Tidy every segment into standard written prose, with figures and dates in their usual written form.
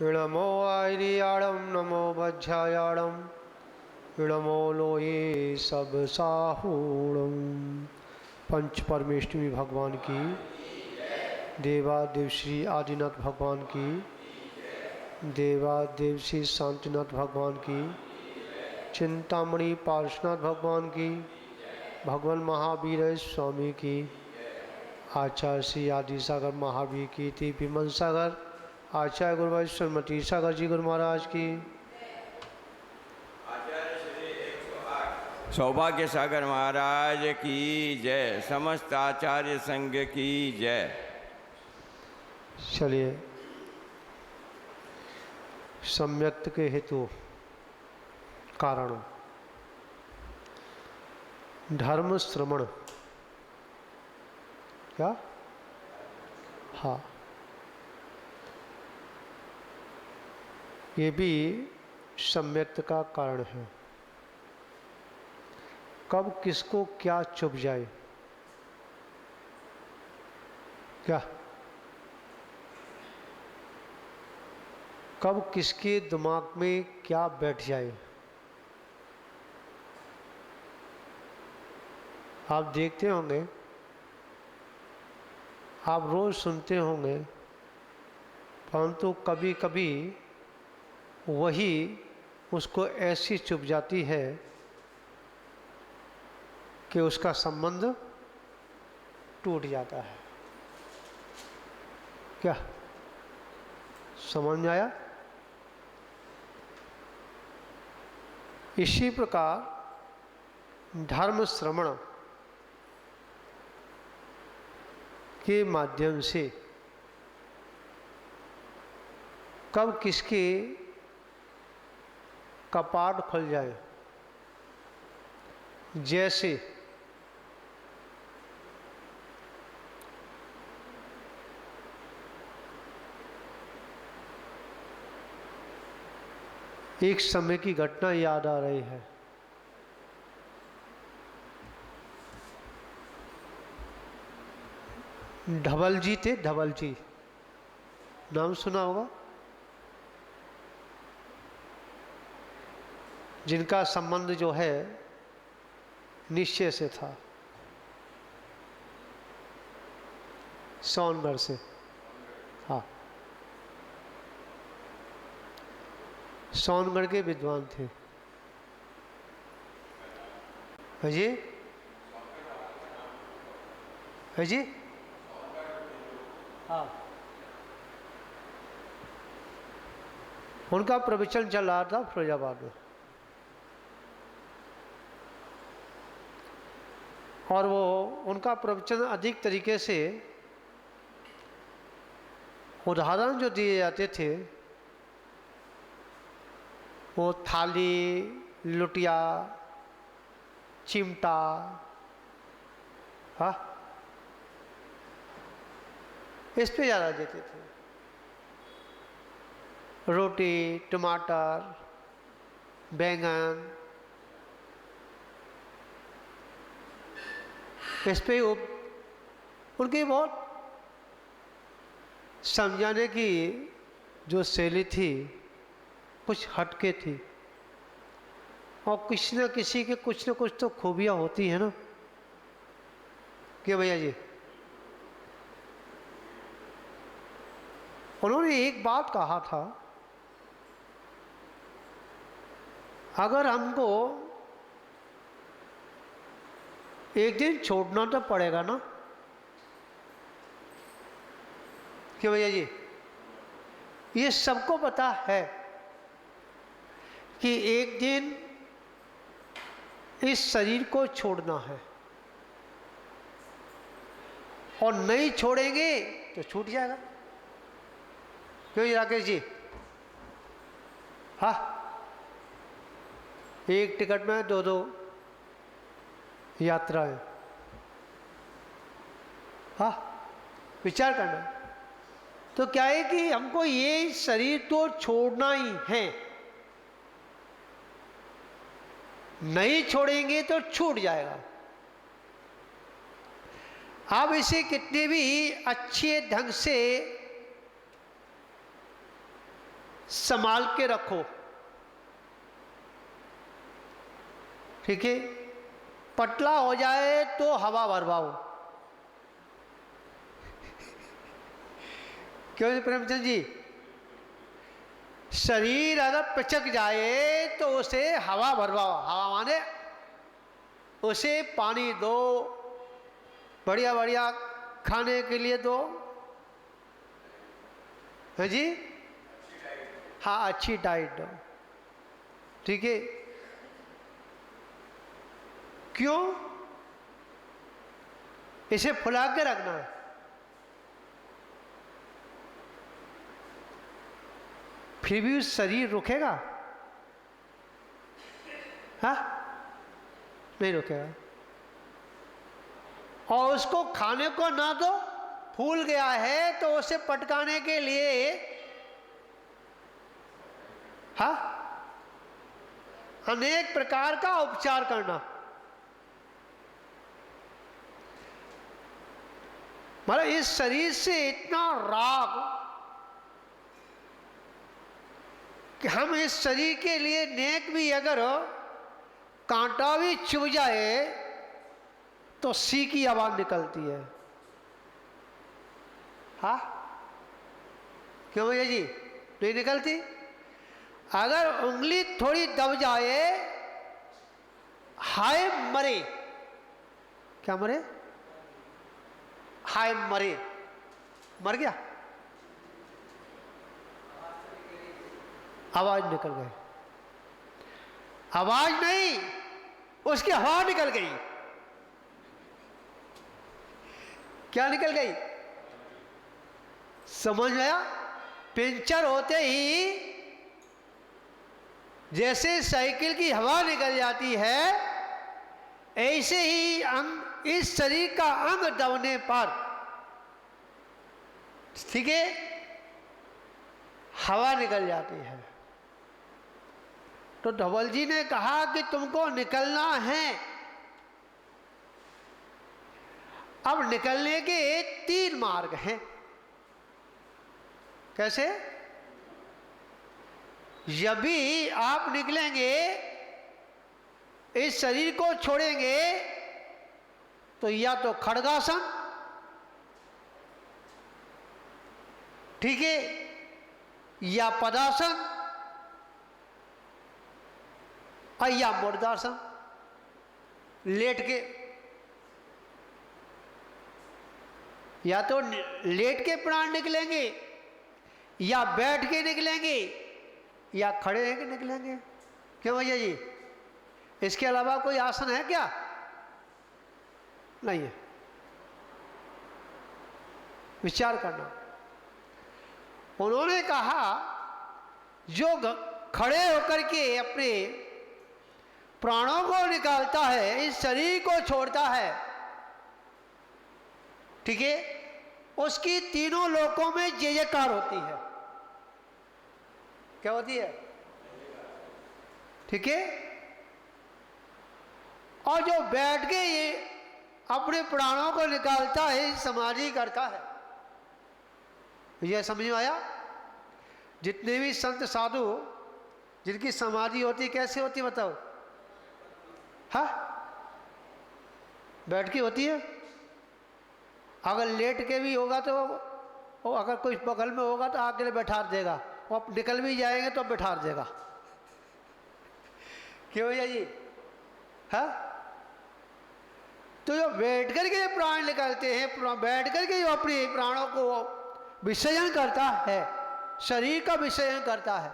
इळमो आयरियाणम नमो वज्रायाणम इळमो लोये सब साहूणम। पंच परमेष्टमी भगवान की, देवादेव श्री आदिनाथ भगवान की, देवादेव श्री शांतिनाथ भगवान की, चिंतामणि पार्श्वनाथ भगवान की, भगवान महावीर स्वामी की, आचार्य श्री आदिसागर महावीर की, थी विमल सागर आचार्य गुरु वैश्वरमती सागर जी गुरु महाराज की, सौभाग्य सागर महाराज की जय, समस्त आचार्य संघ की जय। चलिए सम्यक्त के हेतु कारण धर्म श्रवण, क्या? हाँ, ये भी सम्यक्त का कारण है। कब किसको क्या चुभ जाए, क्या कब किसके दिमाग में क्या बैठ जाए। आप देखते होंगे, आप रोज सुनते होंगे, परंतु कभी कभी वही उसको ऐसी चुभ जाती है कि उसका संबंध टूट जाता है। क्या समझ में आया? इसी प्रकार धर्म श्रवण के माध्यम से कब किसके कपाट खुल जाए। जैसे एक समय की घटना याद आ रही है। धवल जी थे, धवल जी नाम सुना होगा, जिनका संबंध जो है निश्चय से था, सोनगढ़ से। हाँ, सोनगढ़ के विद्वान थे। है जी, है जी, हाँ। उनका प्रवचन चल रहा था फिरोजाबाद में, और वो उनका प्रवचन अधिक तरीके से उदाहरण जो दिए जाते थे, वो थाली, लुटिया, चिमटा, हाँ, इस पे ज़्यादा देते थे। रोटी, टमाटर, बैंगन, इस पे उनकी बहुत समझाने की जो शैली थी कुछ हटके थी, और किसी न किसी के कुछ न कुछ तो खूबियाँ होती है ना, क्या भैया जी? उन्होंने एक बात कहा था, अगर हमको एक दिन छोड़ना तो पड़ेगा ना, क्या भैया जी? ये सबको पता है कि एक दिन इस शरीर को छोड़ना है, और नहीं छोड़ेंगे तो छूट जाएगा। क्यों जी राकेश जी? हाँ, एक टिकट में दो दो यात्राएं। हाँ, विचार करना। तो क्या है कि हमको ये शरीर तो छोड़ना ही है, नहीं छोड़ेंगे तो छूट जाएगा। आप इसे कितने भी अच्छे ढंग से संभाल के रखो, ठीक है। पतला हो जाए तो हवा भरवाओ। क्यों जी प्रेमचंद जी? शरीर अगर पिचक जाए तो उसे हवा भरवाओ। हवा माने उसे पानी दो, बढ़िया बढ़िया खाने के लिए दो, है जी। हाँ, अच्छी डाइट दो, ठीक है। क्यों? इसे फुला के रखना है। फिर भी शरीर रुकेगा? हाँ, नहीं रुकेगा। और उसको खाने को ना दो, फूल गया है तो उसे पटकाने के लिए हाँ अनेक प्रकार का उपचार करना। मतलब इस शरीर से इतना राग कि हम इस शरीर के लिए नेक भी अगर कांटा भी चुभ जाए तो सी की आवाज निकलती है। हाँ, क्यों भैया जी नहीं निकलती? अगर उंगली थोड़ी दब जाए, हाय मरे, क्या मरे? हाय मरे, मर गया, आवाज निकल गई। आवाज नहीं, उसकी हवा निकल गई। क्या निकल गई? समझ आया? पंचर होते ही जैसे साइकिल की हवा निकल जाती है, ऐसे ही अंग, इस शरीर का अंग दबने पर, ठीक है, हवा निकल जाती है। तो धवल जी ने कहा कि तुमको निकलना है। अब निकलने के 3 मार्ग हैं। कैसे? जब भी आप निकलेंगे, इस शरीर को छोड़ेंगे, तो या तो खड़गासन, ठीक है, या पदासन, या मुर्दासन, लेट के, या तो लेट के प्राण निकलेंगे, या बैठ के निकलेंगे, या खड़े रह के निकलेंगे। क्यों भैया जी? इसके अलावा कोई आसन है क्या? नहीं है। विचार करना। उन्होंने कहा जो खड़े होकर के अपने प्राणों को निकालता है, इस शरीर को छोड़ता है, ठीक है, उसकी तीनों लोकों में जय जयकार होती है। क्या होती है? ठीक है। और जो बैठ के ये अपने प्राणों को निकालता है, समाधि करता है। यह समझ में आया? जितने भी संत साधु जिनकी समाधि होती, कैसे होती बताओ? हाँ, बैठ के होती है। अगर लेट के भी होगा तो, अगर कोई बगल में होगा तो आके लिए बैठा देगा, और निकल भी जाएंगे तो बैठा देगा। क्यों भैया जी? हाँ, तो जो बैठ करके प्राण निकालते हैं, बैठ करके जो अपने प्राणों को विसर्जन करता है, शरीर का विसर्जन करता है,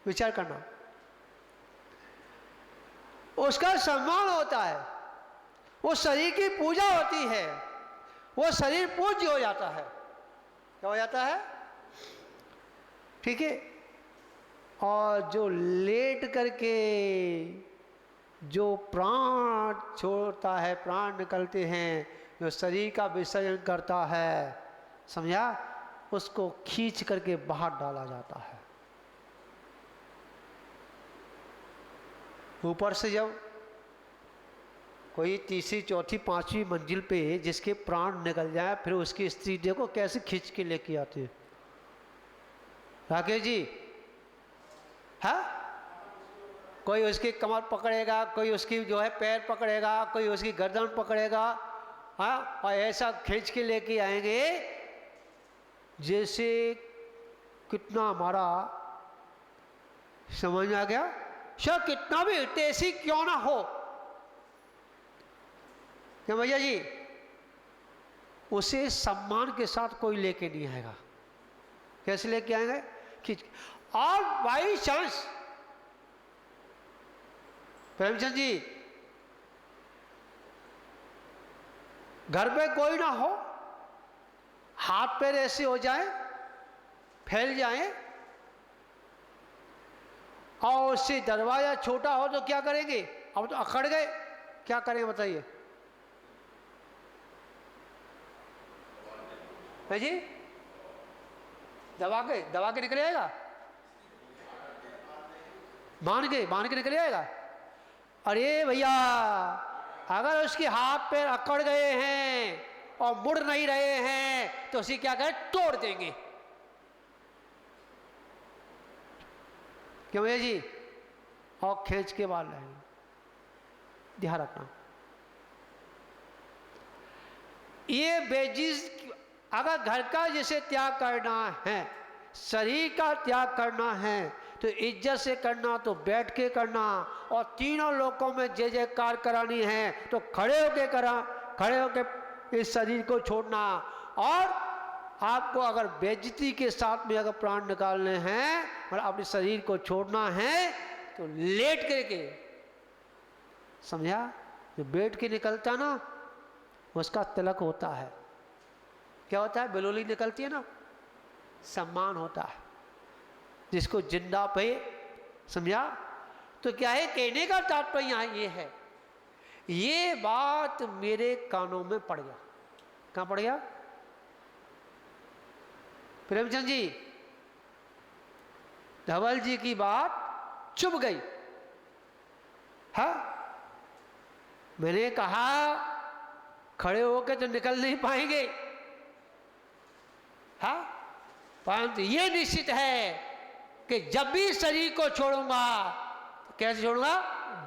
विचार करना, उसका सम्मान होता है, वो शरीर की पूजा होती है, वो शरीर पूज्य हो जाता है। क्या हो जाता है? ठीक है। और जो लेट करके जो प्राण छोड़ता है, प्राण निकलते हैं, जो शरीर का विसर्जन करता है, समझा, उसको खींच करके बाहर डाला जाता है। ऊपर से जब कोई तीसरी चौथी पांचवी मंजिल पे जिसके प्राण निकल जाए, फिर उसकी स्त्री देखो कैसे खींच के लेके आती है। राकेश जी, है कोई उसकी कमर पकड़ेगा, कोई उसकी जो है पैर पकड़ेगा, कोई उसकी गर्दन पकड़ेगा, हाँ, और ऐसा खींच के लेके आएंगे जैसे कितना हमारा समझ में आ गया। शायद कितना भी तेजी क्यों ना हो, क्या भैया जी, उसे सम्मान के साथ कोई लेके नहीं आएगा। कैसे लेके आएंगे? खींच। और बाई चांस प्रेमचंद जी घर पे कोई ना हो, हाथ पैर ऐसे हो जाए, फैल जाए, और उससे दरवाजा छोटा हो तो क्या करेंगे? अब तो अकड़ गए, क्या करेंगे बताइए? है जी, दबा के निकल जाएगा, बांध के निकल जाएगा। अरे भैया, अगर उसके हाथ पैर अकड़ गए हैं और मुड़ नहीं रहे हैं तो उसे क्या करें? तोड़ देंगे। क्यों भैया जी? और खींच के बाहर लाएंगे। ध्यान रखना, ये बेजिज, अगर घर का जैसे त्याग करना है, शरीर का त्याग करना है, तो इज्जत से करना, तो बैठ के करना, और तीनों लोगों में जय जयकार करानी है तो खड़े होके करा, खड़े होके इस शरीर को छोड़ना। और आपको अगर बेइज्जती के साथ में अगर प्राण निकालने हैं और अपने शरीर को छोड़ना है तो लेट करके, समझा? जो बैठ के निकलता ना उसका तिलक होता है। क्या होता है? बिलोली निकलती है ना, सम्मान होता है। जिसको जिंदा पे, समझा? तो क्या है, कहने का तात्पर्य यहाँ ये है, ये बात मेरे कानों में पड़ गया। कहाँ पड़ गया? प्रेमचंद जी, धवल जी की बात चुभ गई। हाँ, मैंने कहा खड़े होकर तो निकल नहीं पाएंगे, हाँ, परंतु ये निश्चित है कि जब भी शरीर को छोड़ूंगा तो कैसे छोड़ूंगा?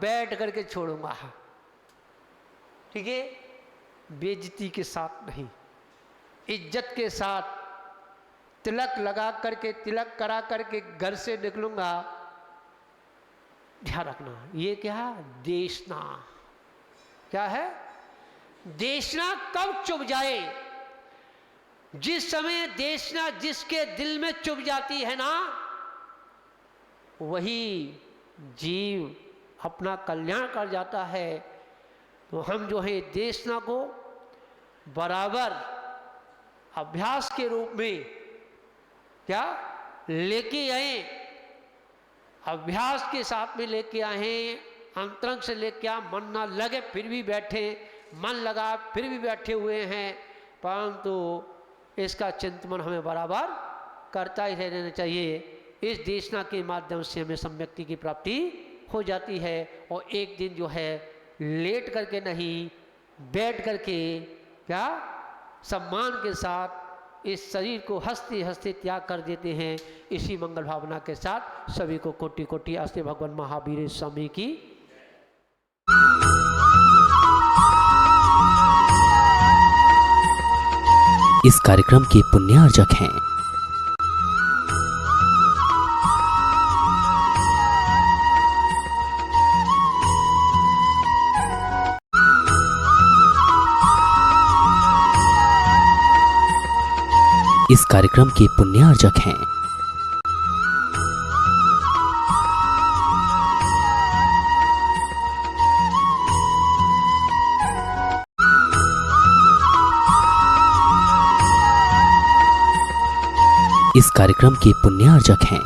बैठ करके छोड़ूंगा। ठीक है? बेइज्जती के साथ नहीं, इज्जत के साथ, तिलक लगा करके, तिलक करा करके घर से निकलूंगा। ध्यान रखना, ये क्या? देशना। क्या है? देशना कब चुभ जाए? जिस समय देशना जिसके दिल में चुभ जाती है ना, वही जीव अपना कल्याण कर जाता है। तो हम जो है देशना को बराबर अभ्यास के रूप में क्या लेके आए, अभ्यास के साथ में लेके आए, अंतरंग से लेके आ, मन ना लगे फिर भी बैठे, मन लगा फिर भी बैठे हुए हैं, परंतु इसका चिंतन हमें बराबर करता ही रहना चाहिए। इस देशना के माध्यम से हमें सम्यक्ति की प्राप्ति हो जाती है। और एक दिन जो है लेट करके नहीं, बैठ करके क्या सम्मान के साथ इस शरीर को हंसते हंसते त्याग कर देते हैं। इसी मंगल भावना के साथ सभी को कोटि कोटि आस्ते भगवान महावीर स्वामी की। इस कार्यक्रम के पुण्यार्जक हैं इस कार्यक्रम के पुण्यार्जक हैं इस कार्यक्रम के पुण्यार्जक हैं